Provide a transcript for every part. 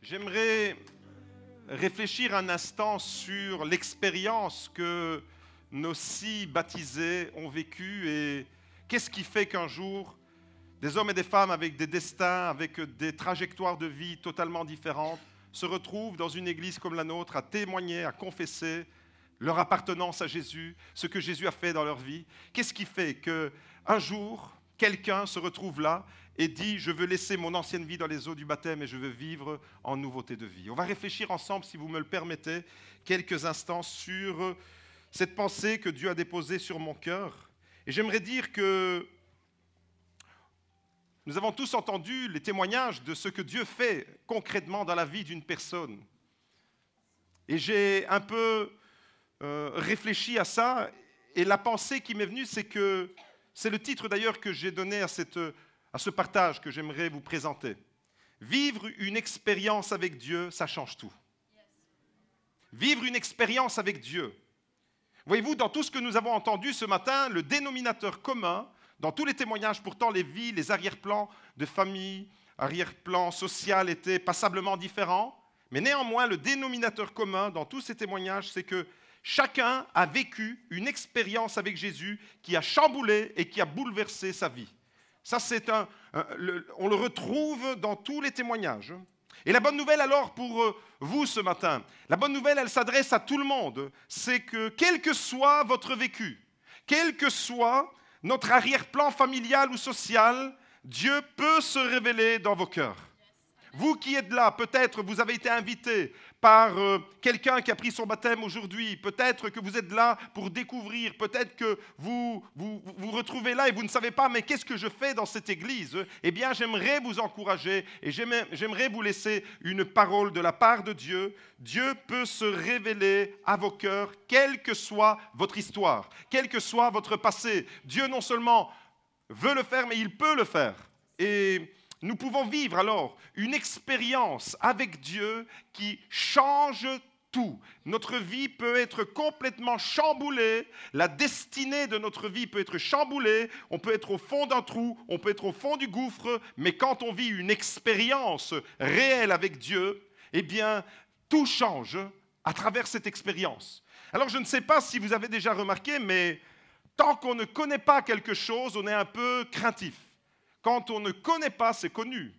J'aimerais réfléchir un instant sur l'expérience que nos six baptisés ont vécue et qu'est-ce qui fait qu'un jour, des hommes et des femmes avec des destins, avec des trajectoires de vie totalement différentes, se retrouvent dans une église comme la nôtre à témoigner, à confesser leur appartenance à Jésus, ce que Jésus a fait dans leur vie. Qu'est-ce qui fait qu'un jour, quelqu'un se retrouve là et dit « Je veux laisser mon ancienne vie dans les eaux du baptême et je veux vivre en nouveauté de vie ». On va réfléchir ensemble, si vous me le permettez, quelques instants sur cette pensée que Dieu a déposée sur mon cœur. Et j'aimerais dire que nous avons tous entendu les témoignages de ce que Dieu fait concrètement dans la vie d'une personne. Et j'ai un peu réfléchi à ça, et la pensée qui m'est venue, c'est que, c'est le titre d'ailleurs que j'ai donné à ce partage que j'aimerais vous présenter. Vivre une expérience avec Dieu, ça change tout. Vivre une expérience avec Dieu. Voyez-vous, dans tout ce que nous avons entendu ce matin, le dénominateur commun, dans tous les témoignages, pourtant les vies, les arrière-plans de famille, arrière-plan social étaient passablement différents, mais néanmoins le dénominateur commun dans tous ces témoignages, c'est que chacun a vécu une expérience avec Jésus qui a chamboulé et qui a bouleversé sa vie. Ça, on le retrouve dans tous les témoignages. Et la bonne nouvelle alors pour vous ce matin, la bonne nouvelle, elle s'adresse à tout le monde, c'est que quel que soit votre vécu, quel que soit notre arrière-plan familial ou social, Dieu peut se révéler dans vos cœurs. Vous qui êtes là, peut-être vous avez été invité par quelqu'un qui a pris son baptême aujourd'hui, peut-être que vous êtes là pour découvrir, peut-être que vous retrouvez là et vous ne savez pas, mais qu'est-ce que je fais dans cette église? Eh bien, j'aimerais vous encourager et j'aimerais vous laisser une parole de la part de Dieu. Dieu peut se révéler à vos cœurs, quelle que soit votre histoire, quel que soit votre passé. Dieu non seulement veut le faire, mais il peut le faire. Et nous pouvons vivre alors une expérience avec Dieu qui change tout. Notre vie peut être complètement chamboulée, la destinée de notre vie peut être chamboulée, on peut être au fond d'un trou, on peut être au fond du gouffre, mais quand on vit une expérience réelle avec Dieu, eh bien, tout change à travers cette expérience. Alors, je ne sais pas si vous avez déjà remarqué, mais tant qu'on ne connaît pas quelque chose, on est un peu craintif. Quand on ne connaît pas, c'est connu.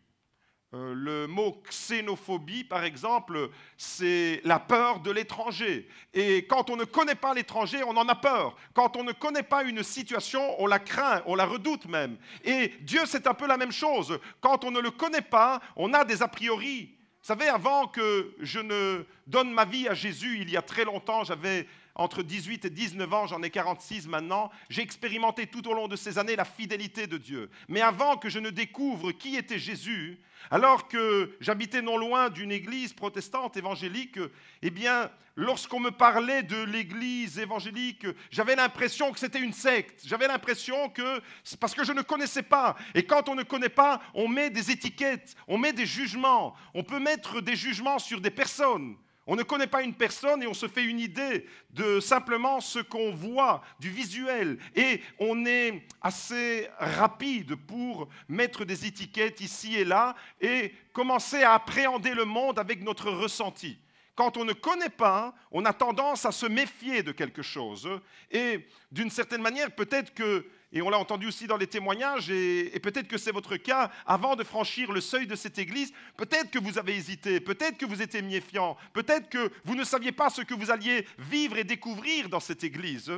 Le mot xénophobie, par exemple, c'est la peur de l'étranger. Et quand on ne connaît pas l'étranger, on en a peur. Quand on ne connaît pas une situation, on la craint, on la redoute même. Et Dieu, c'est un peu la même chose. Quand on ne le connaît pas, on a des a priori. Vous savez, avant que je ne donne ma vie à Jésus, il y a très longtemps, j'avais entre 18 et 19 ans, j'en ai 46 maintenant, j'ai expérimenté tout au long de ces années la fidélité de Dieu. Mais avant que je ne découvre qui était Jésus, alors que j'habitais non loin d'une église protestante évangélique, eh bien, lorsqu'on me parlait de l'église évangélique, j'avais l'impression que c'était une secte. J'avais l'impression que c'est parce que je ne connaissais pas. Et quand on ne connaît pas, on met des étiquettes, on met des jugements. On peut mettre des jugements sur des personnes. On ne connaît pas une personne et on se fait une idée de simplement ce qu'on voit, du visuel. Et on est assez rapide pour mettre des étiquettes ici et là et commencer à appréhender le monde avec notre ressenti. Quand on ne connaît pas, on a tendance à se méfier de quelque chose. Et d'une certaine manière, peut-être que, et on l'a entendu aussi dans les témoignages, et peut-être que c'est votre cas, avant de franchir le seuil de cette église, peut-être que vous avez hésité, peut-être que vous étiez méfiant, peut-être que vous ne saviez pas ce que vous alliez vivre et découvrir dans cette église.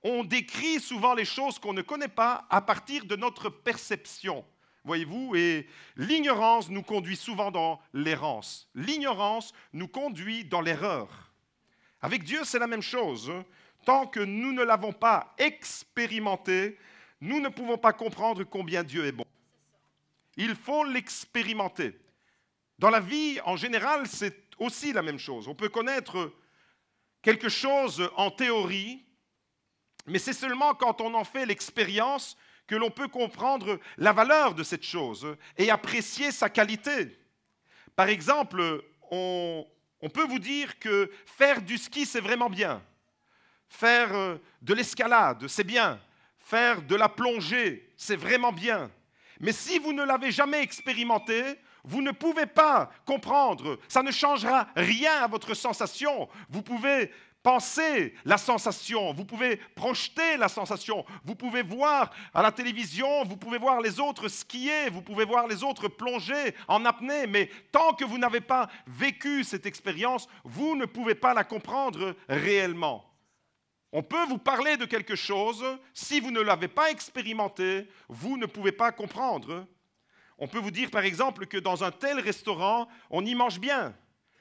On décrit souvent les choses qu'on ne connaît pas à partir de notre perception. Voyez-vous, et l'ignorance nous conduit souvent dans l'errance. L'ignorance nous conduit dans l'erreur. Avec Dieu, c'est la même chose. Tant que nous ne l'avons pas expérimenté, nous ne pouvons pas comprendre combien Dieu est bon. Il faut l'expérimenter. Dans la vie, en général, c'est aussi la même chose. On peut connaître quelque chose en théorie, mais c'est seulement quand on en fait l'expérience que l'on peut comprendre la valeur de cette chose et apprécier sa qualité. Par exemple, on peut vous dire que faire du ski, c'est vraiment bien. Faire de l'escalade, c'est bien. Faire de la plongée, c'est vraiment bien. Mais si vous ne l'avez jamais expérimenté, Vous ne pouvez pas comprendre, ça ne changera rien à votre sensation. Vous pouvez penser la sensation, vous pouvez projeter la sensation, vous pouvez voir à la télévision, vous pouvez voir les autres skier, vous pouvez voir les autres plonger en apnée, mais tant que vous n'avez pas vécu cette expérience, vous ne pouvez pas la comprendre réellement. On peut vous parler de quelque chose, si vous ne l'avez pas expérimenté, vous ne pouvez pas comprendre. On peut vous dire par exemple que dans un tel restaurant, on y mange bien.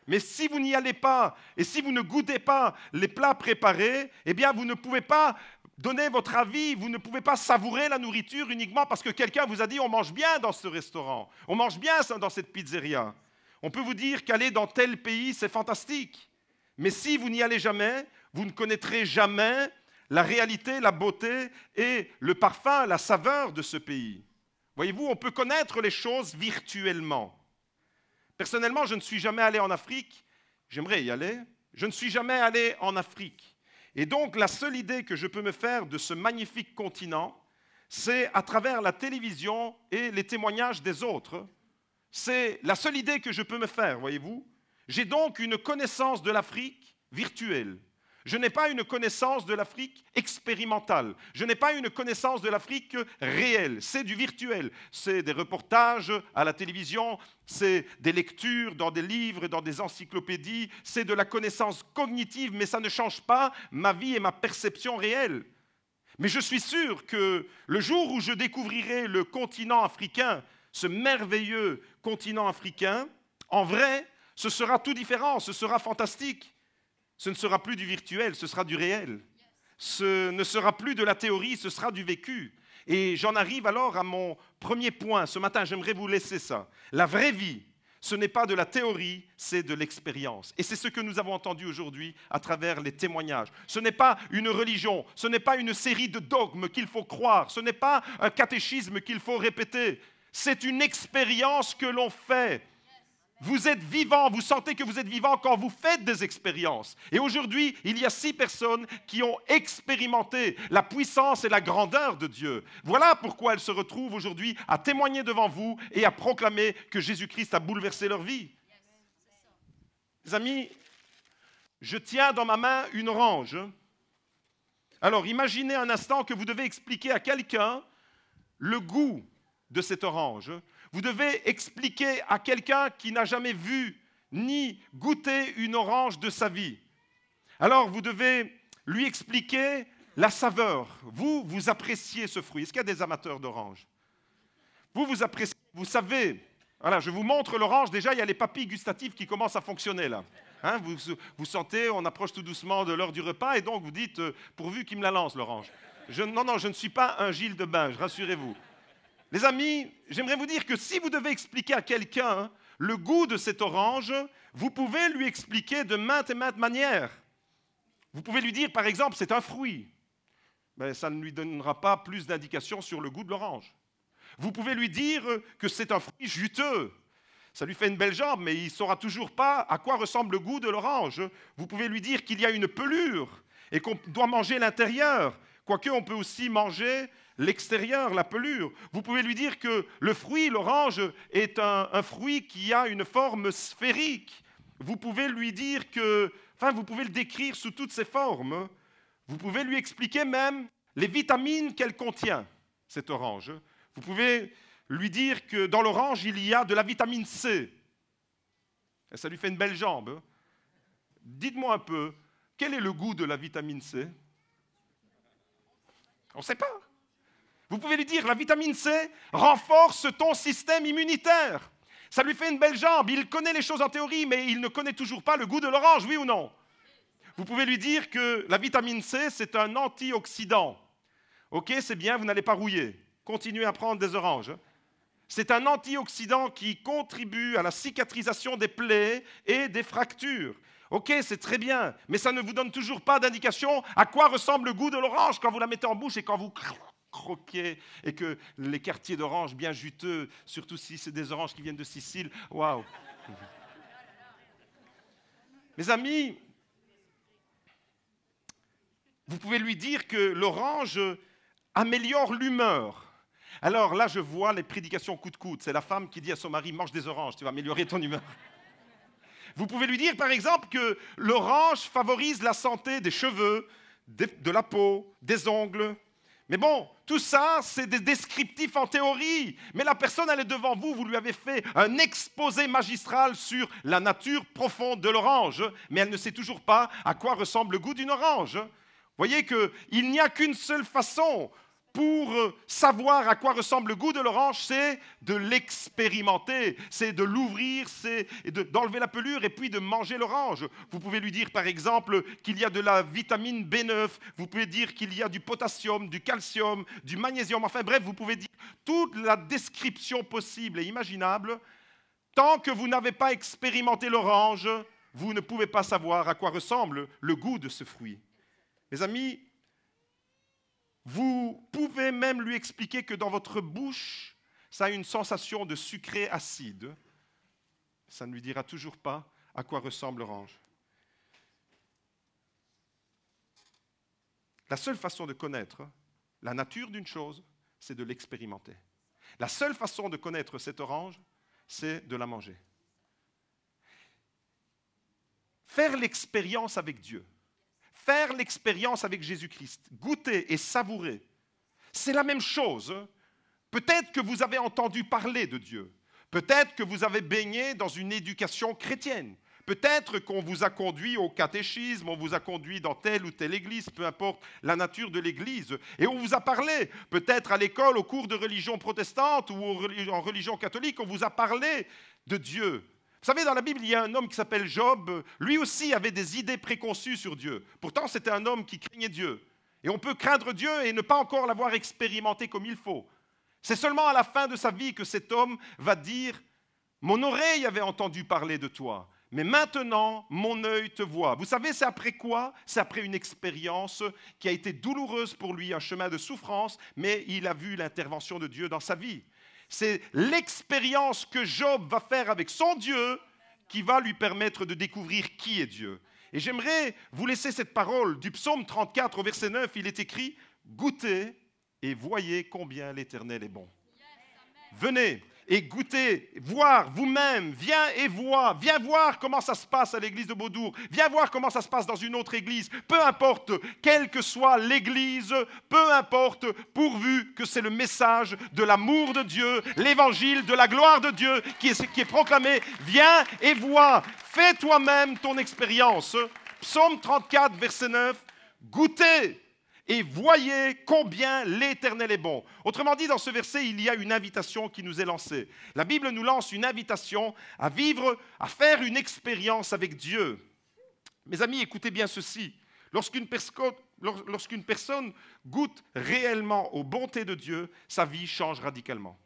Mais si vous n'y allez pas et si vous ne goûtez pas les plats préparés, eh bien vous ne pouvez pas donner votre avis, vous ne pouvez pas savourer la nourriture uniquement parce que quelqu'un vous a dit on mange bien dans ce restaurant, on mange bien dans cette pizzeria. On peut vous dire qu'aller dans tel pays, c'est fantastique. Mais si vous n'y allez jamais, vous ne connaîtrez jamais la réalité, la beauté et le parfum, la saveur de ce pays. Voyez-vous, on peut connaître les choses virtuellement. Personnellement, je ne suis jamais allé en Afrique. J'aimerais y aller. Je ne suis jamais allé en Afrique. Et donc, la seule idée que je peux me faire de ce magnifique continent, c'est à travers la télévision et les témoignages des autres. C'est la seule idée que je peux me faire, voyez-vous. J'ai donc une connaissance de l'Afrique virtuelle. Je n'ai pas une connaissance de l'Afrique expérimentale. Je n'ai pas une connaissance de l'Afrique réelle. C'est du virtuel. C'est des reportages à la télévision, c'est des lectures dans des livres, dans des encyclopédies, c'est de la connaissance cognitive, mais ça ne change pas ma vie et ma perception réelle. Mais je suis sûr que le jour où je découvrirai le continent africain, ce merveilleux continent africain, en vrai, ce sera tout différent, ce sera fantastique. Ce ne sera plus du virtuel, ce sera du réel. Ce ne sera plus de la théorie, ce sera du vécu. Et j'en arrive alors à mon premier point. Ce matin, j'aimerais vous laisser ça. La vraie vie, ce n'est pas de la théorie, c'est de l'expérience. Et c'est ce que nous avons entendu aujourd'hui à travers les témoignages. Ce n'est pas une religion, ce n'est pas une série de dogmes qu'il faut croire, ce n'est pas un catéchisme qu'il faut répéter. C'est une expérience que l'on fait. Vous êtes vivant, vous sentez que vous êtes vivant quand vous faites des expériences. Et aujourd'hui, il y a 6 personnes qui ont expérimenté la puissance et la grandeur de Dieu. Voilà pourquoi elles se retrouvent aujourd'hui à témoigner devant vous et à proclamer que Jésus-Christ a bouleversé leur vie. Les amis, je tiens dans ma main une orange. Alors imaginez un instant que vous devez expliquer à quelqu'un le goût de cette orange. Vous devez expliquer à quelqu'un qui n'a jamais vu ni goûté une orange de sa vie. Alors, vous devez lui expliquer la saveur. Vous, vous appréciez ce fruit. Est-ce qu'il y a des amateurs d'oranges? Vous appréciez, vous savez. Voilà, je vous montre l'orange. Déjà, il y a les papilles gustatives qui commencent à fonctionner là. Hein, vous sentez, on approche tout doucement de l'heure du repas et donc vous dites, pourvu qu'il me la lance l'orange. Non, je ne suis pas un Gilles de Binge, rassurez-vous. Les amis, j'aimerais vous dire que si vous devez expliquer à quelqu'un le goût de cette orange, vous pouvez lui expliquer de maintes et maintes manières. Vous pouvez lui dire, par exemple, c'est un fruit. Mais ça ne lui donnera pas plus d'indications sur le goût de l'orange. Vous pouvez lui dire que c'est un fruit juteux. Ça lui fait une belle jambe, mais il ne saura toujours pas à quoi ressemble le goût de l'orange. Vous pouvez lui dire qu'il y a une pelure et qu'on doit manger l'intérieur. Quoique, on peut aussi manger l'extérieur, la pelure. Vous pouvez lui dire que le fruit, l'orange, est un fruit qui a une forme sphérique. Vous pouvez lui dire que, vous pouvez le décrire sous toutes ses formes. Vous pouvez lui expliquer même les vitamines qu'elle contient, cette orange. Vous pouvez lui dire que dans l'orange, il y a de la vitamine C. Et ça lui fait une belle jambe. Dites-moi un peu, quel est le goût de la vitamine C? On ne sait pas. Vous pouvez lui dire, la vitamine C renforce ton système immunitaire. Ça lui fait une belle jambe. Il connaît les choses en théorie, mais il ne connaît toujours pas le goût de l'orange, oui ou non? Vous pouvez lui dire que la vitamine C, c'est un antioxydant. Ok, c'est bien, vous n'allez pas rouiller. Continuez à prendre des oranges. C'est un antioxydant qui contribue à la cicatrisation des plaies et des fractures. Ok, c'est très bien, mais ça ne vous donne toujours pas d'indication à quoi ressemble le goût de l'orange quand vous la mettez en bouche et quand vous croquez et que les quartiers d'orange bien juteux, surtout si c'est des oranges qui viennent de Sicile, waouh! Mes amis, vous pouvez lui dire que l'orange améliore l'humeur. Alors là, je vois les prédications coup de coude. C'est la femme qui dit à son mari, mange des oranges, tu vas améliorer ton humeur. Vous pouvez lui dire, par exemple, que l'orange favorise la santé des cheveux, de la peau, des ongles. Mais bon, tout ça, c'est des descriptifs en théorie. Mais la personne, elle est devant vous, vous lui avez fait un exposé magistral sur la nature profonde de l'orange, mais elle ne sait toujours pas à quoi ressemble le goût d'une orange. Vous voyez qu'il n'y a qu'une seule façon pour savoir à quoi ressemble le goût de l'orange, c'est de l'expérimenter, c'est de l'ouvrir, c'est d'enlever la pelure et puis de manger l'orange. Vous pouvez lui dire par exemple qu'il y a de la vitamine B9, vous pouvez dire qu'il y a du potassium, du calcium, du magnésium, enfin bref, vous pouvez dire toute la description possible et imaginable. Tant que vous n'avez pas expérimenté l'orange, vous ne pouvez pas savoir à quoi ressemble le goût de ce fruit. Mes amis, vous pouvez même lui expliquer que dans votre bouche, ça a une sensation de sucré acide. Ça ne lui dira toujours pas à quoi ressemble l'orange. La seule façon de connaître la nature d'une chose, c'est de l'expérimenter. La seule façon de connaître cette orange, c'est de la manger. Faire l'expérience avec Dieu. Faire l'expérience avec Jésus-Christ, goûter et savourer, c'est la même chose. Peut-être que vous avez entendu parler de Dieu. Peut-être que vous avez baigné dans une éducation chrétienne. Peut-être qu'on vous a conduit au catéchisme, on vous a conduit dans telle ou telle église, peu importe la nature de l'église, et on vous a parlé. Peut-être à l'école, au cours de religion protestante ou en religion catholique, on vous a parlé de Dieu. Vous savez, dans la Bible, il y a un homme qui s'appelle Job. Lui aussi avait des idées préconçues sur Dieu. Pourtant, c'était un homme qui craignait Dieu. Et on peut craindre Dieu et ne pas encore l'avoir expérimenté comme il faut. C'est seulement à la fin de sa vie que cet homme va dire « Mon oreille avait entendu parler de toi, mais maintenant, mon œil te voit. » Vous savez, c'est après quoi? C'est après une expérience qui a été douloureuse pour lui, un chemin de souffrance, mais il a vu l'intervention de Dieu dans sa vie. C'est l'expérience que Job va faire avec son Dieu qui va lui permettre de découvrir qui est Dieu. Et j'aimerais vous laisser cette parole du psaume 34 au verset 9. Il est écrit « Goûtez et voyez combien l'Éternel est bon. » Venez et goûtez, voir vous-même, viens et vois, viens voir comment ça se passe à l'église de Beaudour, viens voir comment ça se passe dans une autre église, peu importe, quelle que soit l'église, peu importe, pourvu que c'est le message de l'amour de Dieu, l'évangile de la gloire de Dieu qui est proclamé, viens et vois, fais toi-même ton expérience. Psaume 34, verset 9, goûtez et voyez combien l'Éternel est bon. Autrement dit, dans ce verset, il y a une invitation qui nous est lancée. La Bible nous lance une invitation à vivre, à faire une expérience avec Dieu. Mes amis, écoutez bien ceci. Lorsqu'une personne goûte réellement aux bontés de Dieu, sa vie change radicalement.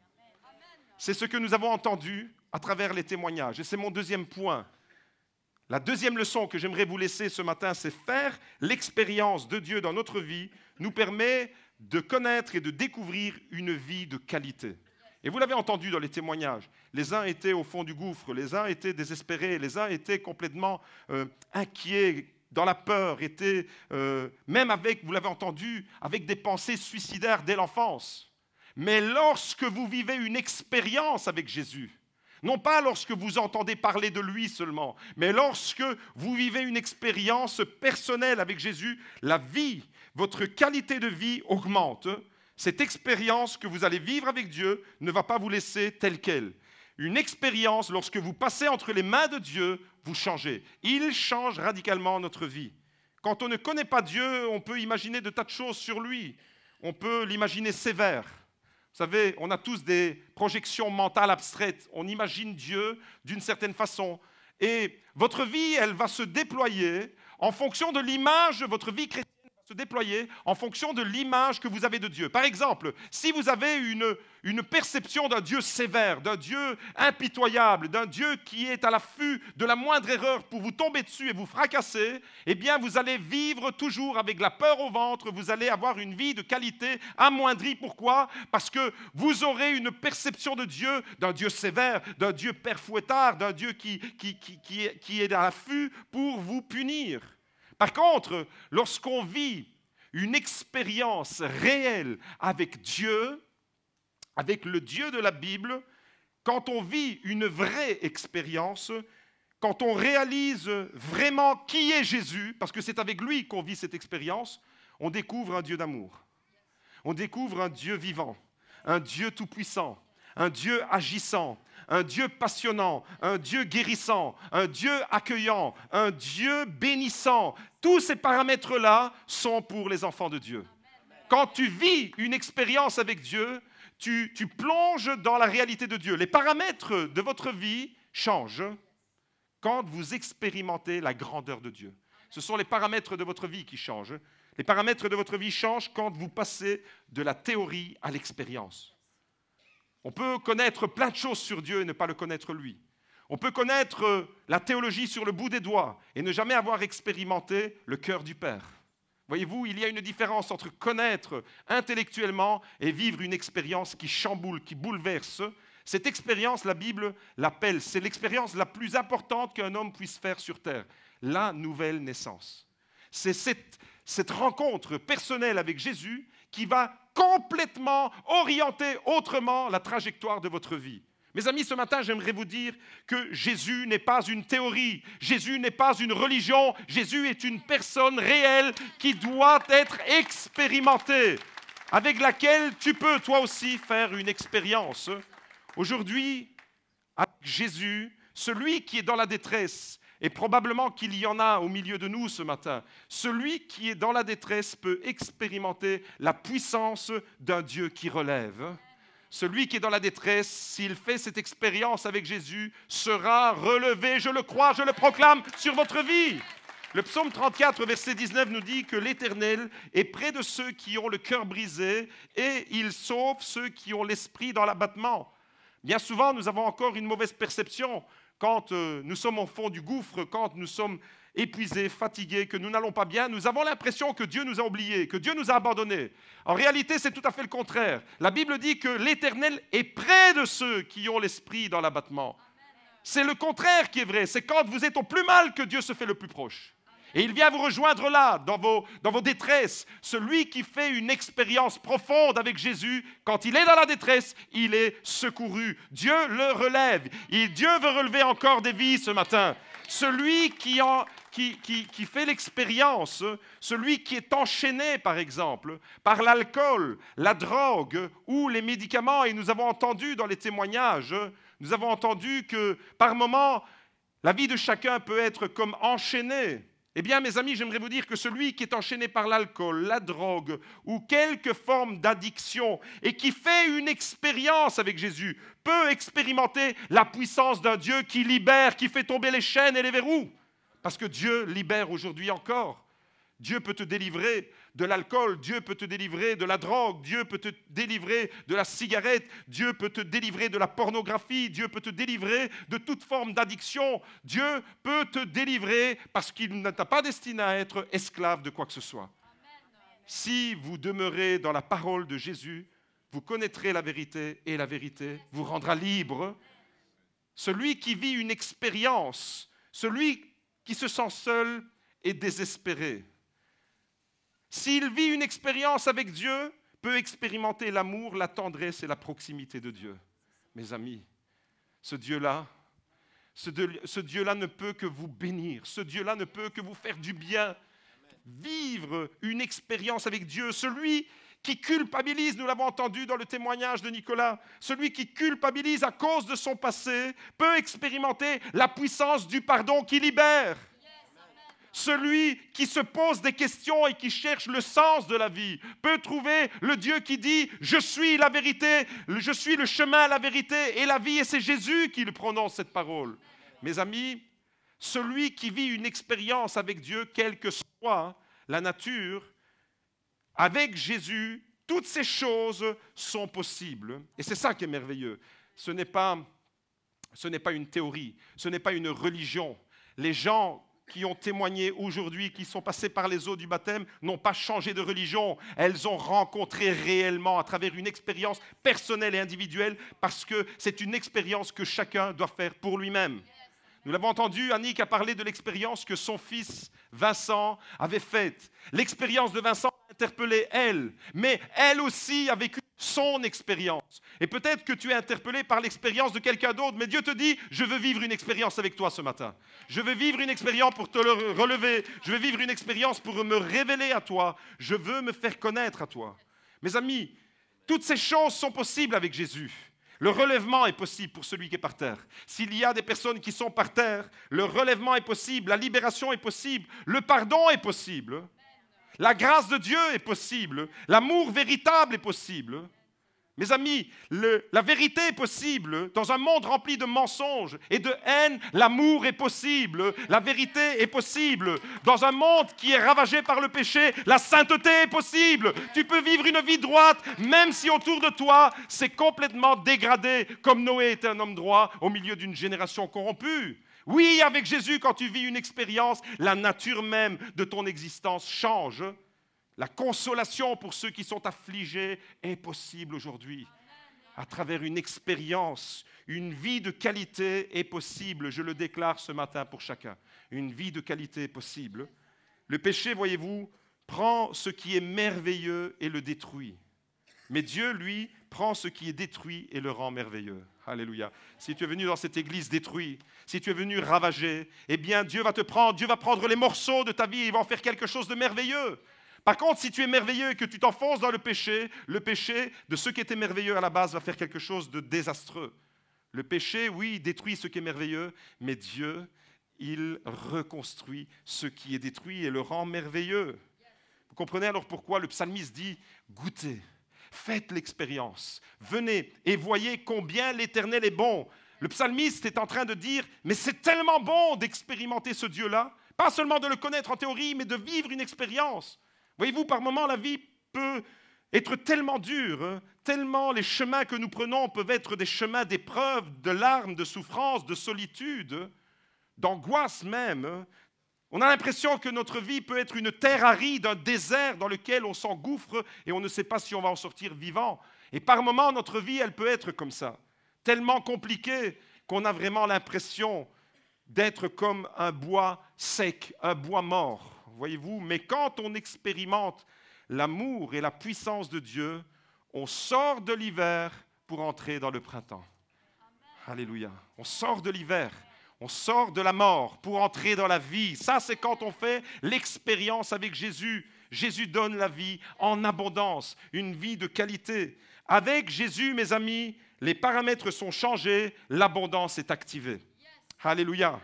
C'est ce que nous avons entendu à travers les témoignages. Et c'est mon deuxième point. La deuxième leçon que j'aimerais vous laisser ce matin, c'est faire l'expérience de Dieu dans notre vie nous permet de connaître et de découvrir une vie de qualité. Et vous l'avez entendu dans les témoignages, les uns étaient au fond du gouffre, les uns étaient désespérés, les uns étaient complètement inquiets, dans la peur, étaient même avec, vous l'avez entendu, avec des pensées suicidaires dès l'enfance. Mais lorsque vous vivez une expérience avec Jésus, non pas lorsque vous entendez parler de lui seulement, mais lorsque vous vivez une expérience personnelle avec Jésus, la vie, votre qualité de vie augmente. Cette expérience que vous allez vivre avec Dieu ne va pas vous laisser telle qu'elle. Une expérience, lorsque vous passez entre les mains de Dieu, vous changez. Il change radicalement notre vie. Quand on ne connaît pas Dieu, on peut imaginer de tas de choses sur lui. On peut l'imaginer sévère. Vous savez, on a tous des projections mentales abstraites. On imagine Dieu d'une certaine façon. Et votre vie, elle va se déployer en fonction de l'image, votre vie chrétienne va se déployer en fonction de l'image que vous avez de Dieu. Par exemple, si vous avez une perception d'un Dieu sévère, d'un Dieu impitoyable, d'un Dieu qui est à l'affût de la moindre erreur pour vous tomber dessus et vous fracasser, eh bien, vous allez vivre toujours avec la peur au ventre, vous allez avoir une vie de qualité amoindrie. Pourquoi? Parce que vous aurez une perception de Dieu, d'un Dieu sévère, d'un Dieu père fouettard, d'un Dieu qui est à l'affût pour vous punir. Par contre, lorsqu'on vit une expérience réelle avec Dieu, avec le Dieu de la Bible, quand on vit une vraie expérience, quand on réalise vraiment qui est Jésus, parce que c'est avec lui qu'on vit cette expérience, on découvre un Dieu d'amour. On découvre un Dieu vivant, un Dieu tout-puissant, un Dieu agissant, un Dieu passionnant, un Dieu guérissant, un Dieu accueillant, un Dieu bénissant. Tous ces paramètres-là sont pour les enfants de Dieu. Quand tu vis une expérience avec Dieu, tu plonges dans la réalité de Dieu. Les paramètres de votre vie changent quand vous expérimentez la grandeur de Dieu. Ce sont les paramètres de votre vie qui changent. Les paramètres de votre vie changent quand vous passez de la théorie à l'expérience. On peut connaître plein de choses sur Dieu et ne pas le connaître lui. On peut connaître la théologie sur le bout des doigts et ne jamais avoir expérimenté le cœur du Père. Voyez-vous, il y a une différence entre connaître intellectuellement et vivre une expérience qui chamboule, qui bouleverse. Cette expérience, la Bible l'appelle, c'est l'expérience la plus importante qu'un homme puisse faire sur terre, la nouvelle naissance. C'est cette rencontre personnelle avec Jésus qui va complètement orienter autrement la trajectoire de votre vie. Mes amis, ce matin, j'aimerais vous dire que Jésus n'est pas une théorie, Jésus n'est pas une religion, Jésus est une personne réelle qui doit être expérimentée, avec laquelle tu peux toi aussi faire une expérience. Aujourd'hui, avec Jésus, celui qui est dans la détresse, et probablement qu'il y en a au milieu de nous ce matin, celui qui est dans la détresse peut expérimenter la puissance d'un Dieu qui relève. Celui qui est dans la détresse, s'il fait cette expérience avec Jésus, sera relevé, je le crois, je le proclame sur votre vie. Le psaume 34, verset 19 nous dit que l'Éternel est près de ceux qui ont le cœur brisé et il sauve ceux qui ont l'esprit dans l'abattement. Bien souvent, nous avons encore une mauvaise perception quand nous sommes au fond du gouffre, quand nous sommes épuisés, fatigués, que nous n'allons pas bien, nous avons l'impression que Dieu nous a oubliés, que Dieu nous a abandonnés. En réalité, c'est tout à fait le contraire. La Bible dit que l'Éternel est près de ceux qui ont l'esprit dans l'abattement. C'est le contraire qui est vrai. C'est quand vous êtes au plus mal que Dieu se fait le plus proche. Et il vient vous rejoindre là, dans vos détresses. Celui qui fait une expérience profonde avec Jésus, quand il est dans la détresse, il est secouru. Dieu le relève. Et Dieu veut relever encore des vies ce matin. Celui qui fait l'expérience, celui qui est enchaîné, par exemple, par l'alcool, la drogue ou les médicaments, et nous avons entendu dans les témoignages, nous avons entendu que par moments, la vie de chacun peut être comme enchaînée. Eh bien, mes amis, j'aimerais vous dire que celui qui est enchaîné par l'alcool, la drogue ou quelque forme d'addiction et qui fait une expérience avec Jésus peut expérimenter la puissance d'un Dieu qui libère, qui fait tomber les chaînes et les verrous. Parce que Dieu libère aujourd'hui encore. Dieu peut te délivrer de l'alcool, Dieu peut te délivrer de la drogue, Dieu peut te délivrer de la cigarette, Dieu peut te délivrer de la pornographie, Dieu peut te délivrer de toute forme d'addiction. Dieu peut te délivrer parce qu'il ne t'a pas destiné à être esclave de quoi que ce soit. Si vous demeurez dans la parole de Jésus, vous connaîtrez la vérité et la vérité vous rendra libre. Celui qui vit une expérience, celui qui se sent seul et désespéré, s'il vit une expérience avec Dieu, peut expérimenter l'amour, la tendresse et la proximité de Dieu. Mes amis, ce Dieu-là ne peut que vous bénir. Ce Dieu-là ne peut que vous faire du bien. Vivre une expérience avec Dieu. Celui qui culpabilise, nous l'avons entendu dans le témoignage de Nicolas, celui qui culpabilise à cause de son passé peut expérimenter la puissance du pardon qui libère. Celui qui se pose des questions et qui cherche le sens de la vie peut trouver le Dieu qui dit « Je suis la vérité, je suis le chemin, la vérité et la vie » et c'est Jésus qui le prononce cette parole. Mes amis, celui qui vit une expérience avec Dieu, quelle que soit la nature, avec Jésus, toutes ces choses sont possibles. Et c'est ça qui est merveilleux. Ce n'est pas une théorie, ce n'est pas une religion. Les gens qui ont témoigné aujourd'hui, qui sont passés par les eaux du baptême, n'ont pas changé de religion. Elles ont rencontré réellement à travers une expérience personnelle et individuelle parce que c'est une expérience que chacun doit faire pour lui-même. Nous l'avons entendu, Annick a parlé de l'expérience que son fils Vincent avait faite. L'expérience de Vincent a interpellée, elle, mais elle aussi a vécu son expérience. Et peut-être que tu es interpellé par l'expérience de quelqu'un d'autre, mais Dieu te dit, je veux vivre une expérience avec toi ce matin. Je veux vivre une expérience pour te relever. Je veux vivre une expérience pour me révéler à toi. Je veux me faire connaître à toi. Mes amis, toutes ces choses sont possibles avec Jésus. Le relèvement est possible pour celui qui est par terre. S'il y a des personnes qui sont par terre, le relèvement est possible, la libération est possible, le pardon est possible. La grâce de Dieu est possible. L'amour véritable est possible. Mes amis, la vérité est possible. Dans un monde rempli de mensonges et de haine, l'amour est possible. La vérité est possible. Dans un monde qui est ravagé par le péché, la sainteté est possible. Tu peux vivre une vie droite, même si autour de toi, c'est complètement dégradé, comme Noé était un homme droit au milieu d'une génération corrompue. Oui, avec Jésus, quand tu vis une expérience, la nature même de ton existence change. La consolation pour ceux qui sont affligés est possible aujourd'hui. À travers une expérience, une vie de qualité est possible. Je le déclare ce matin pour chacun. Une vie de qualité est possible. Le péché, voyez-vous, prend ce qui est merveilleux et le détruit. Mais Dieu, lui, prend ce qui est détruit et le rend merveilleux. Alléluia. Si tu es venu dans cette église détruite, si tu es venu ravagé, eh bien Dieu va prendre les morceaux de ta vie et il va en faire quelque chose de merveilleux. Par contre, si tu es merveilleux et que tu t'enfonces dans le péché de ce qui était merveilleux à la base va faire quelque chose de désastreux. Le péché, oui, détruit ce qui est merveilleux, mais Dieu, il reconstruit ce qui est détruit et le rend merveilleux. Vous comprenez alors pourquoi le psalmiste dit « Goûtez ». Faites l'expérience, venez et voyez combien l'Éternel est bon. Le psalmiste est en train de dire, mais c'est tellement bon d'expérimenter ce Dieu-là, pas seulement de le connaître en théorie, mais de vivre une expérience. Voyez-vous, par moments, la vie peut être tellement dure, hein, tellement les chemins que nous prenons peuvent être des chemins d'épreuves, de larmes, de souffrances, de solitude, d'angoisse même. Hein. On a l'impression que notre vie peut être une terre aride, un désert dans lequel on s'engouffre et on ne sait pas si on va en sortir vivant. Et par moments, notre vie, elle peut être comme ça, tellement compliquée qu'on a vraiment l'impression d'être comme un bois sec, un bois mort, voyez-vous. Mais quand on expérimente l'amour et la puissance de Dieu, on sort de l'hiver pour entrer dans le printemps. Alléluia. On sort de l'hiver. On sort de la mort pour entrer dans la vie. Ça, c'est quand on fait l'expérience avec Jésus. Jésus donne la vie en abondance, une vie de qualité. Avec Jésus, mes amis, les paramètres sont changés, l'abondance est activée. Alléluia.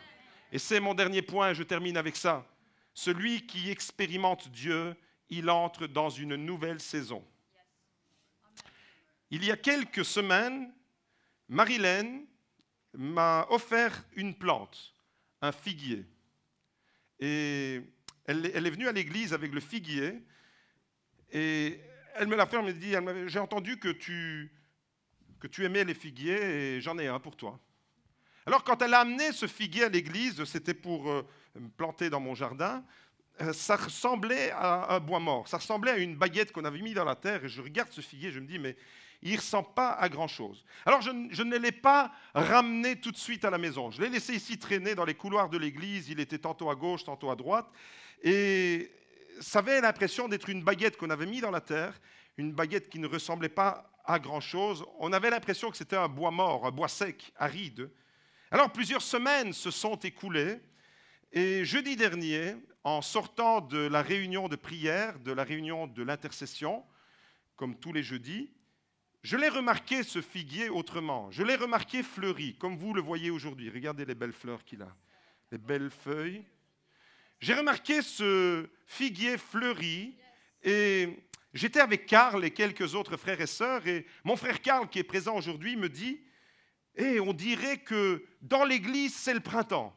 Et c'est mon dernier point, je termine avec ça. Celui qui expérimente Dieu, il entre dans une nouvelle saison. Il y a quelques semaines, Marilyn m'a offert une plante, un figuier. Et elle est venue à l'église avec le figuier et elle me l'a fait, elle m'a dit, j'ai entendu que tu aimais les figuiers et j'en ai un pour toi. Alors quand elle a amené ce figuier à l'église, c'était pour me planter dans mon jardin, ça ressemblait à un bois mort, ça ressemblait à une baguette qu'on avait mis dans la terre et je regarde ce figuier, je me dis, mais il ne ressemble pas à grand-chose. Alors, je ne l'ai pas ramené tout de suite à la maison. Je l'ai laissé ici traîner dans les couloirs de l'église. Il était tantôt à gauche, tantôt à droite. Et ça avait l'impression d'être une baguette qu'on avait mis dans la terre, une baguette qui ne ressemblait pas à grand-chose. On avait l'impression que c'était un bois mort, un bois sec, aride. Alors, plusieurs semaines se sont écoulées. Et jeudi dernier, en sortant de la réunion de prière, de la réunion de l'intercession, comme tous les jeudis, je l'ai remarqué, ce figuier, autrement. Je l'ai remarqué fleuri, comme vous le voyez aujourd'hui. Regardez les belles fleurs qu'il a, les belles feuilles. J'ai remarqué ce figuier fleuri et j'étais avec Karl et quelques autres frères et sœurs. Et mon frère Karl, qui est présent aujourd'hui, me dit « on dirait que dans l'église, c'est le printemps ».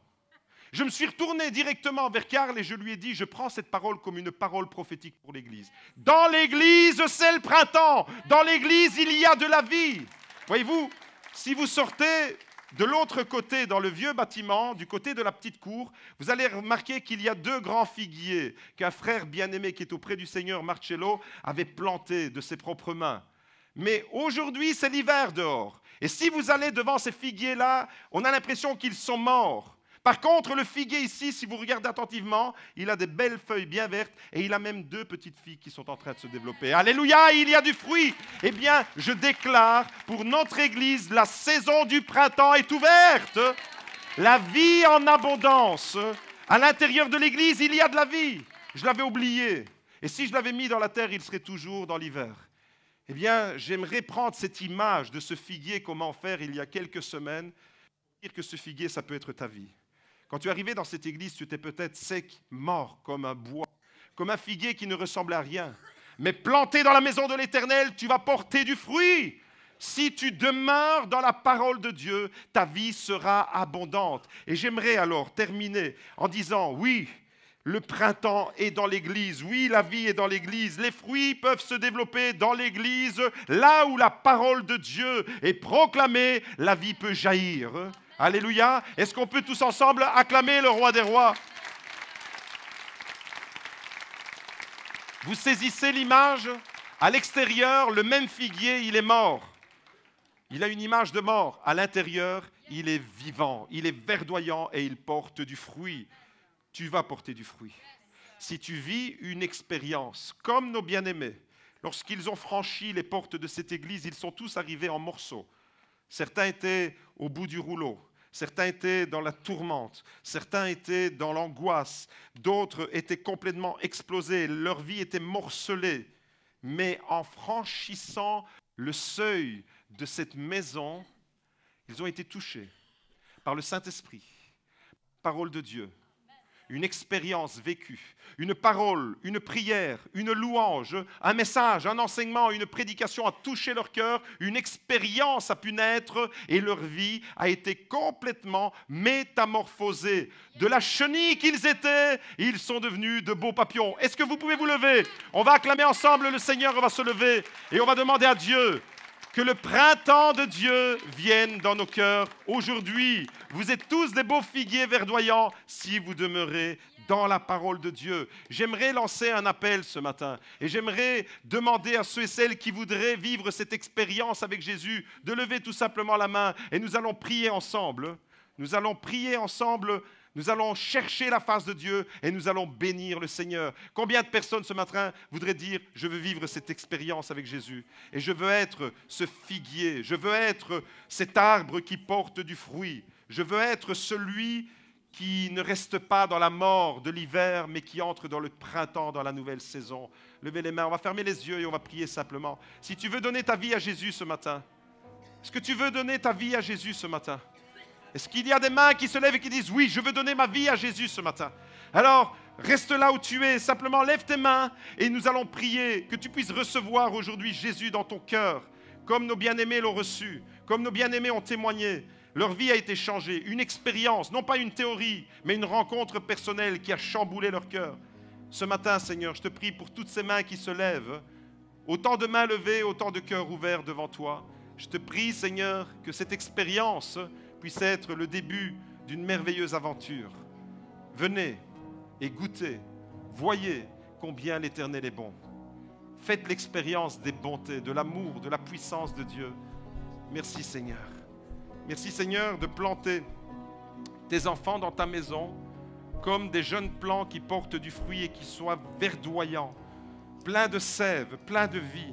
Je me suis retourné directement vers Karl et je lui ai dit, je prends cette parole comme une parole prophétique pour l'Église. Dans l'Église, c'est le printemps. Dans l'Église, il y a de la vie. Voyez-vous, si vous sortez de l'autre côté, dans le vieux bâtiment, du côté de la petite cour, vous allez remarquer qu'il y a 2 grands figuiers qu'un frère bien-aimé qui est auprès du Seigneur, Marcello, avait plantés de ses propres mains. Mais aujourd'hui, c'est l'hiver dehors. Et si vous allez devant ces figuiers-là, on a l'impression qu'ils sont morts. Par contre, le figuier ici, si vous regardez attentivement, il a des belles feuilles bien vertes et il a même 2 petites figues qui sont en train de se développer. Alléluia, il y a du fruit. Eh bien, je déclare pour notre Église, la saison du printemps est ouverte. La vie en abondance. À l'intérieur de l'Église, il y a de la vie. Je l'avais oublié. Et si je l'avais mis dans la terre, il serait toujours dans l'hiver. Eh bien, j'aimerais prendre cette image de ce figuier, comment faire il y a quelques semaines, dire que ce figuier, ça peut être ta vie. Quand tu es arrivé dans cette église, tu étais peut-être sec, mort, comme un bois, comme un figuier qui ne ressemblait à rien. Mais planté dans la maison de l'Éternel, tu vas porter du fruit. Si tu demeures dans la parole de Dieu, ta vie sera abondante. Et j'aimerais alors terminer en disant, oui, le printemps est dans l'église. Oui, la vie est dans l'église. Les fruits peuvent se développer dans l'église. Là où la parole de Dieu est proclamée, la vie peut jaillir. Alléluia. Est-ce qu'on peut tous ensemble acclamer le roi des rois? Vous saisissez l'image? À l'extérieur, le même figuier, il est mort. Il a une image de mort. À l'intérieur, il est vivant, il est verdoyant et il porte du fruit. Tu vas porter du fruit. Si tu vis une expérience comme nos bien-aimés, lorsqu'ils ont franchi les portes de cette église, ils sont tous arrivés en morceaux. Certains étaient au bout du rouleau, certains étaient dans la tourmente, certains étaient dans l'angoisse, d'autres étaient complètement explosés, leur vie était morcelée. Mais en franchissant le seuil de cette maison, ils ont été touchés par le Saint-Esprit, parole de Dieu, une expérience vécue, une parole, une prière, une louange, un message, un enseignement, une prédication a touché leur cœur, une expérience a pu naître et leur vie a été complètement métamorphosée. De la chenille qu'ils étaient, ils sont devenus de beaux papillons. Est-ce que vous pouvez vous lever? On va acclamer ensemble, le Seigneur va se lever et on va demander à Dieu que le printemps de Dieu vienne dans nos cœurs aujourd'hui. Vous êtes tous des beaux figuiers verdoyants si vous demeurez dans la parole de Dieu. J'aimerais lancer un appel ce matin et j'aimerais demander à ceux et celles qui voudraient vivre cette expérience avec Jésus de lever tout simplement la main et nous allons prier ensemble. Nous allons prier ensemble. Nous allons chercher la face de Dieu et nous allons bénir le Seigneur. Combien de personnes ce matin voudraient dire « Je veux vivre cette expérience avec Jésus et je veux être ce figuier, je veux être cet arbre qui porte du fruit, je veux être celui qui ne reste pas dans la mort de l'hiver mais qui entre dans le printemps, dans la nouvelle saison. » Levez les mains, on va fermer les yeux et on va prier simplement. Si tu veux donner ta vie à Jésus ce matin, est-ce que tu veux donner ta vie à Jésus ce matin? Est-ce qu'il y a des mains qui se lèvent et qui disent « Oui, je veux donner ma vie à Jésus ce matin ». Alors, reste là où tu es, simplement lève tes mains et nous allons prier que tu puisses recevoir aujourd'hui Jésus dans ton cœur, comme nos bien-aimés l'ont reçu, comme nos bien-aimés ont témoigné. Leur vie a été changée, une expérience, non pas une théorie, mais une rencontre personnelle qui a chamboulé leur cœur. Ce matin, Seigneur, je te prie pour toutes ces mains qui se lèvent, autant de mains levées, autant de cœurs ouverts devant toi. Je te prie, Seigneur, que cette expérience puisse être le début d'une merveilleuse aventure. Venez et goûtez, voyez combien l'Éternel est bon. Faites l'expérience des bontés, de l'amour, de la puissance de Dieu. Merci Seigneur. Merci Seigneur de planter tes enfants dans ta maison comme des jeunes plants qui portent du fruit et qui soient verdoyants, pleins de sève, pleins de vie.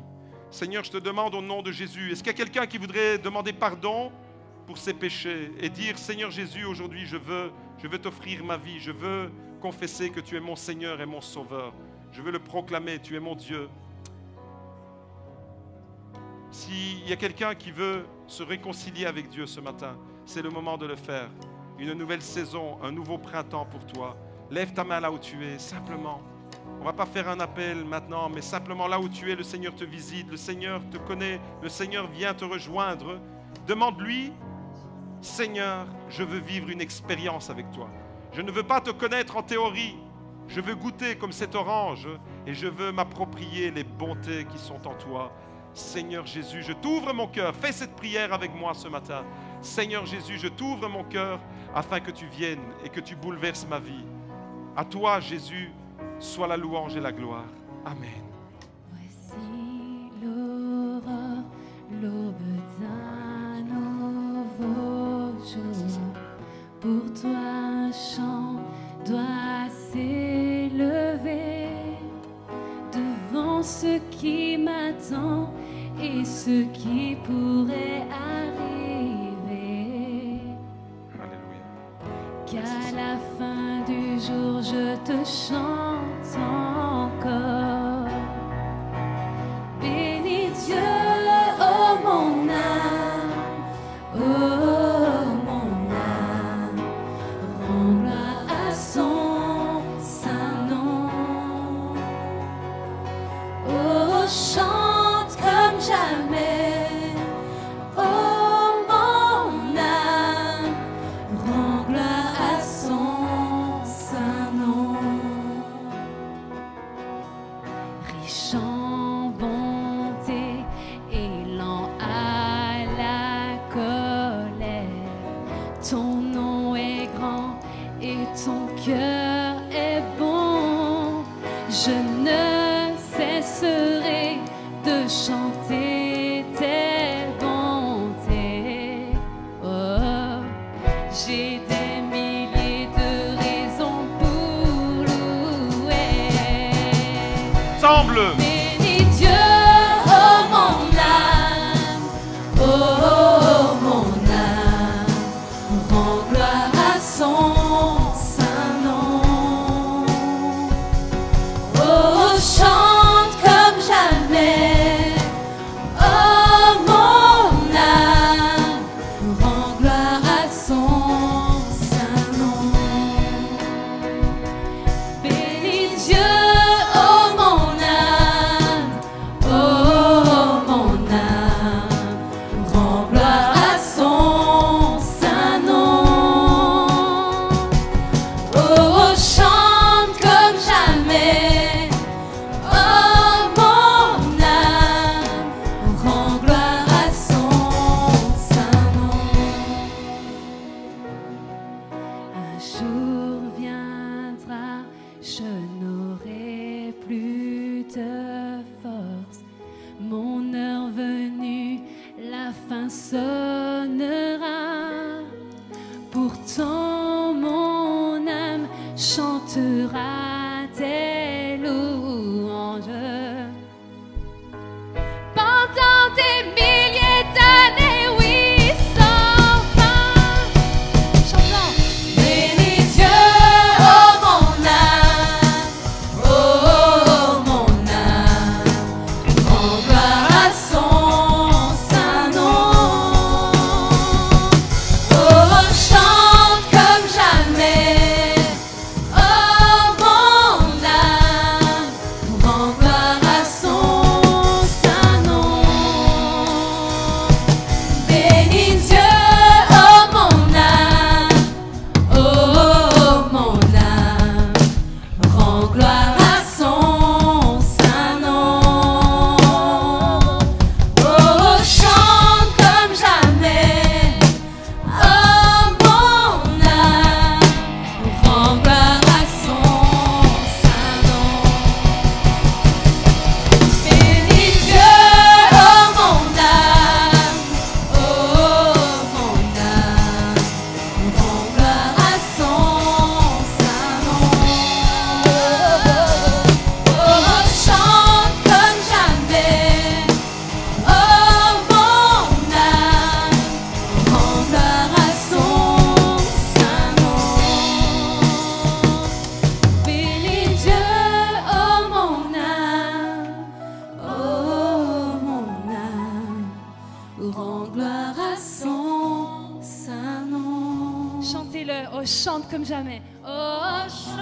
Seigneur, je te demande au nom de Jésus, est-ce qu'il y a quelqu'un qui voudrait demander pardon pour ses péchés et dire, Seigneur Jésus, aujourd'hui, je veux t'offrir ma vie, je veux confesser que tu es mon Seigneur et mon Sauveur. Je veux le proclamer, tu es mon Dieu. S'il y a quelqu'un qui veut se réconcilier avec Dieu ce matin, c'est le moment de le faire. Une nouvelle saison, un nouveau printemps pour toi. Lève ta main là où tu es, simplement. On ne va pas faire un appel maintenant, mais simplement là où tu es, le Seigneur te visite, le Seigneur te connaît, le Seigneur vient te rejoindre. Demande-lui, Seigneur, je veux vivre une expérience avec toi. Je ne veux pas te connaître en théorie. Je veux goûter comme cette orange et je veux m'approprier les bontés qui sont en toi. Seigneur Jésus, je t'ouvre mon cœur. Fais cette prière avec moi ce matin. Seigneur Jésus, je t'ouvre mon cœur afin que tu viennes et que tu bouleverses ma vie. À toi, Jésus, soit la louange et la gloire. Amen. Voici l'aurore, l'aube d'un nouveau jour. Pour toi, qui m'attend et ce qui pourrait arriver. Alléluia. Qu'à la fin du jour, je te chante encore. Bénis Dieu, oh mon âme, oh mon âme, rends gloire à son saint nom. Oh, chante comme jamais, oh mon âme, rends gloire à son saint nom. Riche en bonté et lent à la colère, ton nom est grand et ton cœur est bon. Je ne cesserai de chanter tes bontés. Oh, j'ai des milliers de raisons pour louer. Ensemble. Bénis Dieu, oh mon âme, oh mon âme, rends gloire à son saint nom. Oh, chante comme jamais, oh mon âme, rends gloire à son saint nom. Bénis Dieu, oh mon âme, rends gloire à son saint nom. Oh, chante comme jamais, oh mon âme, rends gloire à son saint nom. Un jour viendra, je n'aurai plus de force. Mon heure venue, la fin sonnera. Pourtant mon âme chantera tes louanges. Pendant des milliers d'années, oui, sans fin. Chantons. Bénis Dieu, oh mon âme, rends gloire à son saint nom. Oh, chante comme jamais, oh mon âme, rends gloire à son saint nom. Bénis Dieu, oh mon âme, rends gloire à son saint nom. Oh, chante comme jamais, oh mon âme, rends gloire à son saint nom. Bénis Dieu, oh mon âme, rends gloire à son saint nom. Oh, chante comme jamais, oh mon âme, rends gloire à son saint nom. Bénis Dieu, oh mon âme, rends gloire à son saint nom. Chantez-le, oh chante comme jamais, oh chante.